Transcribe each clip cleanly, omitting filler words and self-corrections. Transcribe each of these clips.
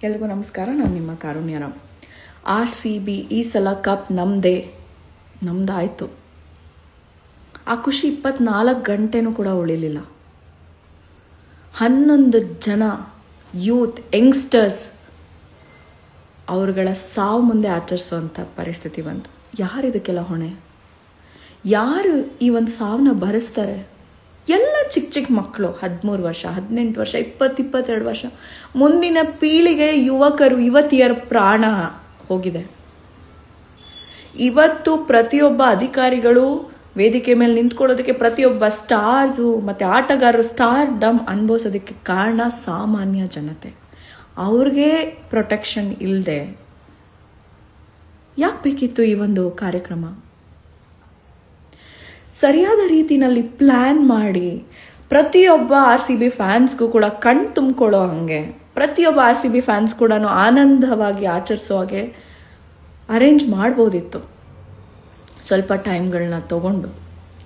ಎಲ್ರಿಗೂ ನಮಸ್ಕಾರ. ನಾನು ನಿಮ್ಮ ಕಾರುಣ್ಯರಾಮ್. RCB ಈ ಸಲ ಕಪ್ ನಮ್ದಾಯಿತು. ಆ ಖುಷಿ 24 ಗಂಟೆನೂ ಕೂಡ ಉಳಿಲಿಲ್ಲ. 11 ಜನ ಯೂತ್ ಯಂಗ್ಸ್ಟರ್ಸ್ ಅವ್ರಗಳ ಸಾವು ಮುಂದೆ ಆಚರಿಸುವಂಥ ಪರಿಸ್ಥಿತಿ ಬಂತು. ಯಾರು ಇದಕ್ಕೆಲ್ಲ ಹೊಣೆ? ಯಾರು ಈ ಒಂದು ಸಾವನ್ನ ಭರಿಸ್ತಾರೆ? ಎಲ್ಲ ಚಿಕ್ಕ ಚಿಕ್ಕ ಮಕ್ಕಳು, 13 ವರ್ಷ, 18 ವರ್ಷ, 20, 22 ವರ್ಷ. ಮುಂದಿನ ಪೀಳಿಗೆ ಯುವತಿಯರ ಪ್ರಾಣ ಹೋಗಿದೆ. ಇವತ್ತು ಪ್ರತಿಯೊಬ್ಬ ಅಧಿಕಾರಿಗಳು ವೇದಿಕೆ ಮೇಲೆ ನಿಂತ್ಕೊಳ್ಳೋದಕ್ಕೆ, ಪ್ರತಿಯೊಬ್ಬ ಸ್ಟಾರ್ಸು ಮತ್ತು ಆಟಗಾರರು ಸ್ಟಾರ್ ಡಮ್ ಅನುಭವಿಸೋದಕ್ಕೆ ಕಾರಣ ಸಾಮಾನ್ಯ ಜನತೆ. ಅವ್ರಿಗೆ ಪ್ರೊಟೆಕ್ಷನ್ ಇಲ್ಲದೆ ಯಾಕೆ ಬೇಕಿತ್ತು ಈ ಒಂದು ಕಾರ್ಯಕ್ರಮ? ಸರಿಯಾದ ರೀತಿಯಲ್ಲಿ ಪ್ಲ್ಯಾನ್ ಮಾಡಿ ಪ್ರತಿಯೊಬ್ಬ RCB ಫ್ಯಾನ್ಸ್ಗೂ ಕೂಡ ಕಣ್ ತುಂಬಿಕೊಳ್ಳೋ ಹಾಗೆ, ಪ್ರತಿಯೊಬ್ಬ RCB ಫ್ಯಾನ್ಸ್ ಕೂಡ ಆನಂದವಾಗಿ ಆಚರಿಸೋ ಹಾಗೆ ಅರೇಂಜ್ ಮಾಡ್ಬೋದಿತ್ತು. ಸ್ವಲ್ಪ ಟೈಮ್ಗಳನ್ನ ತಗೊಂಡು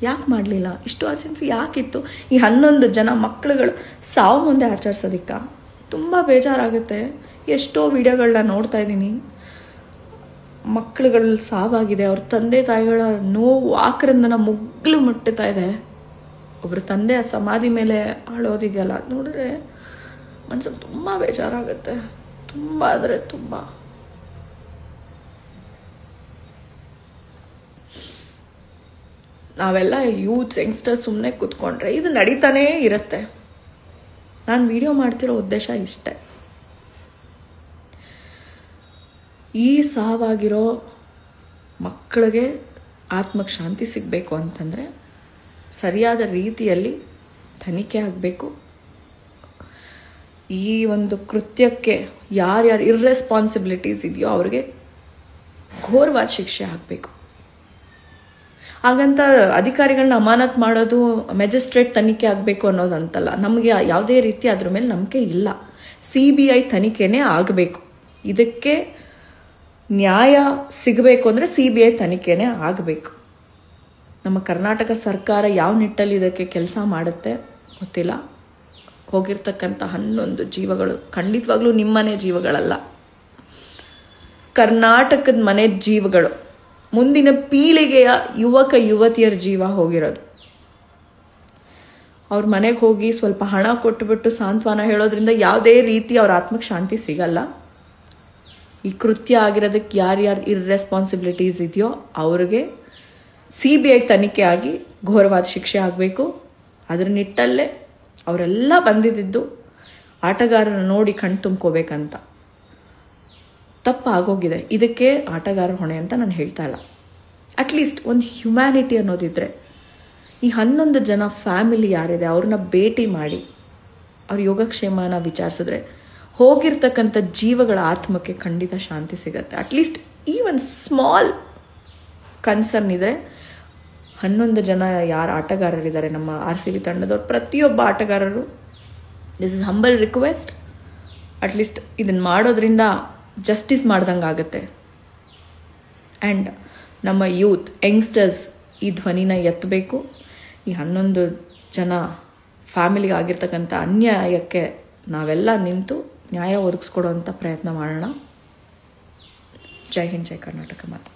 ಯಾಕೆ ಮಾಡಲಿಲ್ಲ? ಇಷ್ಟು ಅರ್ಜೆನ್ಸಿ ಯಾಕಿತ್ತು? ಈ 11 ಜನ ಮಕ್ಕಳುಗಳು ಸಾವು ಮುಂದೆ ಆಚರಿಸೋದಕ್ಕೆ ತುಂಬ ಬೇಜಾರಾಗುತ್ತೆ. ಎಷ್ಟೋ ವಿಡಿಯೋಗಳನ್ನ ನೋಡ್ತಾ ಇದ್ದೀನಿ. ಮಕ್ಕಳುಗಳು ಸಾವಾಗಿದೆ, ಅವ್ರ ತಂದೆ ತಾಯಿಗಳ ನೋವು ಆಕ್ರಂದನ ಮುಗ್ಲು ಮುಟ್ಟುತ್ತಾ ಇದೆ. ಒಬ್ಬರು ತಂದೆ ಆ ಸಮಾಧಿ ಮೇಲೆ ಅಳೋದಿದೆಯಲ್ಲ, ನೋಡಿದ್ರೆ ಮನಸ್ಸಿಗೆ ತುಂಬ ಬೇಜಾರಾಗುತ್ತೆ. ತುಂಬ ಅಂದರೆ ತುಂಬ. ನಾವೆಲ್ಲ ಯೂತ್ ಯಂಗ್ಸ್ಟರ್ ಸುಮ್ಮನೆ ಕೂತ್ಕೊಂಡ್ರೆ ಇದು ನಡೀತಾನೇ ಇರುತ್ತೆ. ನಾನು ವಿಡಿಯೋ ಮಾಡ್ತಿರೋ ಉದ್ದೇಶ ಇಷ್ಟೇ. ಈ ಸಾವಾಗಿರೋ ಮಕ್ಕಳಿಗೆ ಆತ್ಮಕ್ಕೆ ಶಾಂತಿ ಸಿಗಬೇಕು ಅಂತಂದರೆ ಸರಿಯಾದ ರೀತಿಯಲ್ಲಿ ತನಿಖೆ ಆಗಬೇಕು. ಈ ಒಂದು ಕೃತ್ಯಕ್ಕೆ ಯಾರ್ಯಾರು ಇರ್ರೆಸ್ಪಾನ್ಸಿಬಿಲಿಟೀಸ್ ಇದೆಯೋ ಅವ್ರಿಗೆ ಘೋರವಾದ ಶಿಕ್ಷೆ ಆಗಬೇಕು. ಹಾಗಂತ ಅಧಿಕಾರಿಗಳನ್ನ ಅಮಾನತ್ ಮಾಡೋದು, ಮ್ಯಾಜಿಸ್ಟ್ರೇಟ್ ತನಿಖೆ ಆಗಬೇಕು ಅನ್ನೋದಂತಲ್ಲ. ನಮಗೆ ಯಾವುದೇ ರೀತಿ ಅದ್ರ ಮೇಲೆ ನಂಬಿಕೆ ಇಲ್ಲ. CBI ತನಿಖೆನೇ ಆಗಬೇಕು. ಇದಕ್ಕೆ ನ್ಯಾಯ ಸಿಗಬೇಕು ಅಂದರೆ CBI ತನಿಖೆನೇ ಆಗಬೇಕು. ನಮ್ಮ ಕರ್ನಾಟಕ ಸರ್ಕಾರ ಯಾವ ನಿಟ್ಟಲ್ಲಿ ಇದಕ್ಕೆ ಕೆಲಸ ಮಾಡುತ್ತೆ ಗೊತ್ತಿಲ್ಲ. ಹೋಗಿರ್ತಕ್ಕಂಥ 11 ಜೀವಗಳು ಖಂಡಿತವಾಗ್ಲೂ ನಿಮ್ಮನೆ ಜೀವಗಳಲ್ಲ, ಕರ್ನಾಟಕದ ಮನೆ ಜೀವಗಳು, ಮುಂದಿನ ಪೀಳಿಗೆಯ ಯುವತಿಯರ ಜೀವ ಹೋಗಿರೋದು. ಅವ್ರ ಮನೆಗೆ ಹೋಗಿ ಸ್ವಲ್ಪ ಹಣ ಕೊಟ್ಟುಬಿಟ್ಟು ಸಾಂತ್ವನ ಹೇಳೋದ್ರಿಂದ ಯಾವುದೇ ರೀತಿ ಅವ್ರ ಆತ್ಮಕ್ಕೆ ಶಾಂತಿ ಸಿಗಲ್ಲ. ಈ ಕೃತ್ಯ ಆಗಿರೋದಕ್ಕೆ ಯಾರ್ಯಾರು ಇರ್ರೆಸ್ಪಾನ್ಸಿಬಿಲಿಟೀಸ್ ಇದೆಯೋ ಅವ್ರಿಗೆ CBI ತನಿಖೆ ಆಗಿ ಘೋರವಾದ ಶಿಕ್ಷೆ ಆಗಬೇಕು. ಅದರ ನಿಟ್ಟಲ್ಲೇ ಅವರೆಲ್ಲ ಬಂದಿದ್ದು ಆಟಗಾರನ ನೋಡಿ ಕಣ್ ತುಂಬ್ಕೋಬೇಕಂತ. ತಪ್ಪಾಗೋಗಿದೆ. ಇದಕ್ಕೆ ಆಟಗಾರ ಹೊಣೆ ಅಂತ ನಾನು ಹೇಳ್ತಾ ಇಲ್ಲ. ಅಟ್ಲೀಸ್ಟ್ ಒಂದು ಹ್ಯುಮ್ಯಾನಿಟಿ ಅನ್ನೋದಿದ್ರೆ ಈ 11 ಜನ ಫ್ಯಾಮಿಲಿ ಯಾರಿದೆ ಅವ್ರನ್ನ ಭೇಟಿ ಮಾಡಿ ಅವ್ರ ಯೋಗಕ್ಷೇಮನ ವಿಚಾರಿಸಿದ್ರೆ ಹೋಗಿರ್ತಕ್ಕಂಥ ಜೀವಗಳ ಆತ್ಮಕ್ಕೆ ಖಂಡಿತ ಶಾಂತಿ ಸಿಗತ್ತೆ. ಅಟ್ಲೀಸ್ಟ್ ಈ ಒಂದು ಸ್ಮಾಲ್ ಕನ್ಸರ್ನ್ ಇದ್ರೆ 11 ಜನ ಯಾರು ಆಟಗಾರರಿದ್ದಾರೆ ನಮ್ಮ RCB ತಂಡದವ್ರು, ಪ್ರತಿಯೊಬ್ಬ ಆಟಗಾರರು, this is humble request. At least ಇದನ್ನು ಮಾಡೋದ್ರಿಂದ ಜಸ್ಟಿಸ್ ಮಾಡ್ದಂಗೆ ಆಗುತ್ತೆ. ಆ್ಯಂಡ್ ನಮ್ಮ ಯೂತ್ ಯಂಗ್ಸ್ಟರ್ಸ್ ಈ ಧ್ವನಿನ ಎತ್ತಬೇಕು. ಈ 11 ಜನ ಫ್ಯಾಮಿಲಿಗೆ ಆಗಿರ್ತಕ್ಕಂಥ ಅನ್ಯಾಯಕ್ಕೆ ನಾವೆಲ್ಲ ನಿಂತು ನ್ಯಾಯ ಒದಗಿಸ್ಕೊಡೋವಂಥ ಪ್ರಯತ್ನ ಮಾಡೋಣ. ಜೈ ಹಿಂದ್, ಜೈ ಕರ್ನಾಟಕ ಮಾತು.